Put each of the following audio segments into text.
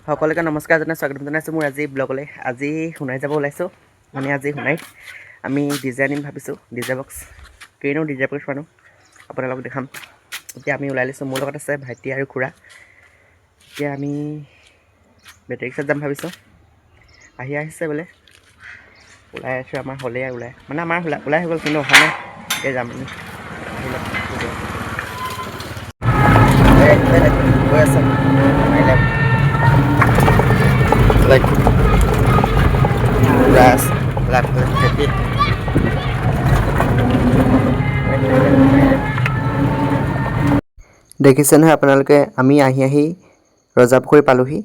সকলোকে নমস্কাৰ জনাই স্বাগতম জনাইছোঁ মোৰ আজি ব্লগলৈ। আজি সোণাই যাব ওলাইছোঁ, মানে আজি সোণাইত আমি ডিজে আনিম ভাবিছোঁ। ডিজে বক্স কেইনো ডিজে বক্স মানুহ আপোনালোকক দেখাম। এতিয়া আমি ওলাই লৈছোঁ, মোৰ লগত আছে ভাইটি আৰু খুৰা। এতিয়া আমি বেটেৰী ৰিক্সাত যাম ভাবিছোঁ। আহিছে বোলে, ওলাই আছোঁ। আমাৰ হ'লেই ওলাই, মানে আমাৰ ওলাই হৈ গ'ল, কিন্তু অহা নাই। এই যাম আমি গৈ আছে দেখিছে নহয় আপোনালোকে, আমি আহি ৰজাপুখুৰী পালোহি।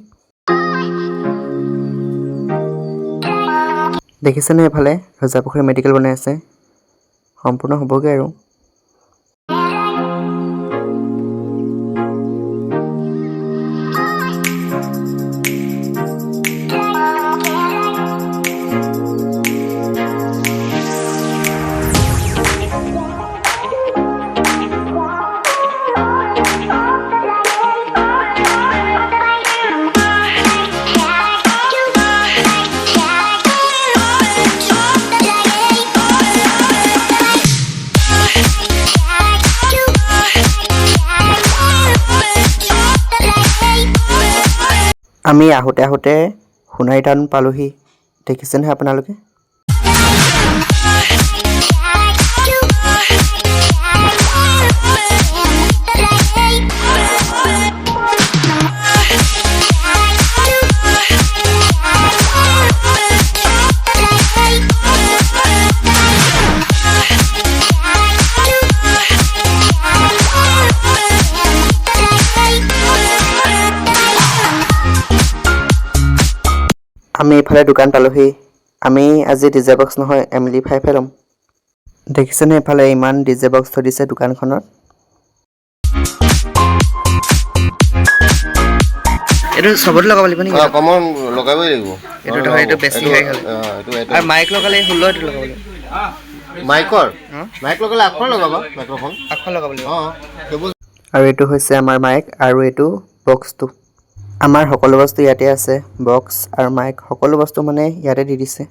দেখিছেনে এইফালে ৰজাপুখুৰী মেডিকেল বনাই আছে, সম্পূৰ্ণ হ'বগৈ আৰু। আমি আহোঁতে সোণাই টাউন পালোহি। দেখিছে নহয় আপোনালোকে। আমি এইফালে দোকান পালোহি। আমি আজি ডিজে বক্স নহয় MD5 ল'ম। দেখিছেনে এইফালে ইমান ডিজে বক্স থৈ দিছে দোকানখনত। এইটো চবতে লগাব লাগিব নেকি? কমন লগাবই লাগিব। এইটো বেছি হৈ গ'ল। আৰু মাইক লগালে 16 এইটো লগাব লাগিব। মাইক লগালে আখৰ লগাবা, মাইক্ৰফোন আখৰ লগাব লাগিব। আৰু এইটো হৈছে আমাৰ মাইক, আৰু এইটো বক্সটো। আমাৰ সকলো বস্তু ইয়াতে আছে, বক্স আৰু মাইক সকলো বস্তু মানে ইয়াতে দি দিছে।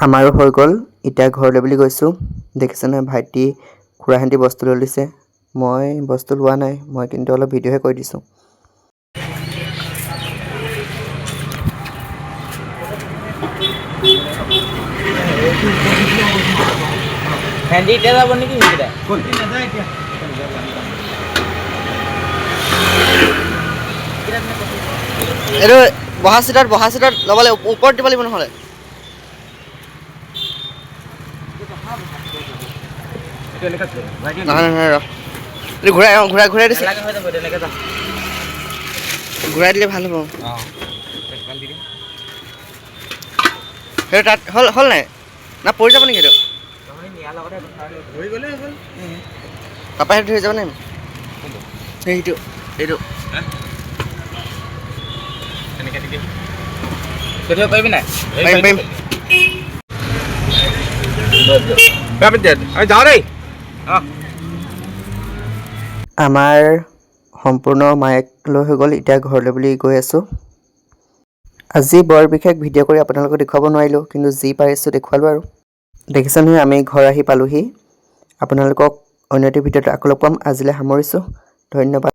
আমাৰো হৈ গ'ল, এতিয়া ঘৰলৈ বুলি গৈছোঁ। দেখিছে নহয় ভাইটি খুৰাহঁতি বস্তু লৈ লৈছে, মই বস্তু লোৱা নাই, মই কিন্তু অলপ ভিডিঅ'হে কৰি দিছোঁ। ভেন্দি এতিয়া যাব নেকি? এইটো বহা চিটত ল'ব লাগিব, ওপৰত দিব লাগিব নহ'লে। নহয় ৰ, এইটো ঘূৰাই দিছে, ঘূৰাই দিলে ভাল হ'ব। সেইটো তাত হ'ল নাই না পৰি যাব নেকি? সেইটো পাপাই সেইটো ধৰি যাব নাই? সেইটো পাৰিবি নাই? পাৰিম। আমাৰ সম্পূৰ্ণ মাইক লৈ হৈ গ'ল, এতিয়া ঘৰলৈ বুলি গৈ আছোঁ। আজি বৰ বিশেষ ভিডিঅ' কৰি আপোনালোকক দেখুৱাব নোৱাৰিলোঁ, কিন্তু যি পাৰিছোঁ দেখুৱালোঁ আৰু। দেখিছে নহয় আমি ঘৰ আহি পালোহি। আপোনালোকক অন্য এটি ভিডিঅ'ত আকৌ লগ পাম। আজিলৈ সামৰিছোঁ, ধন্যবাদ।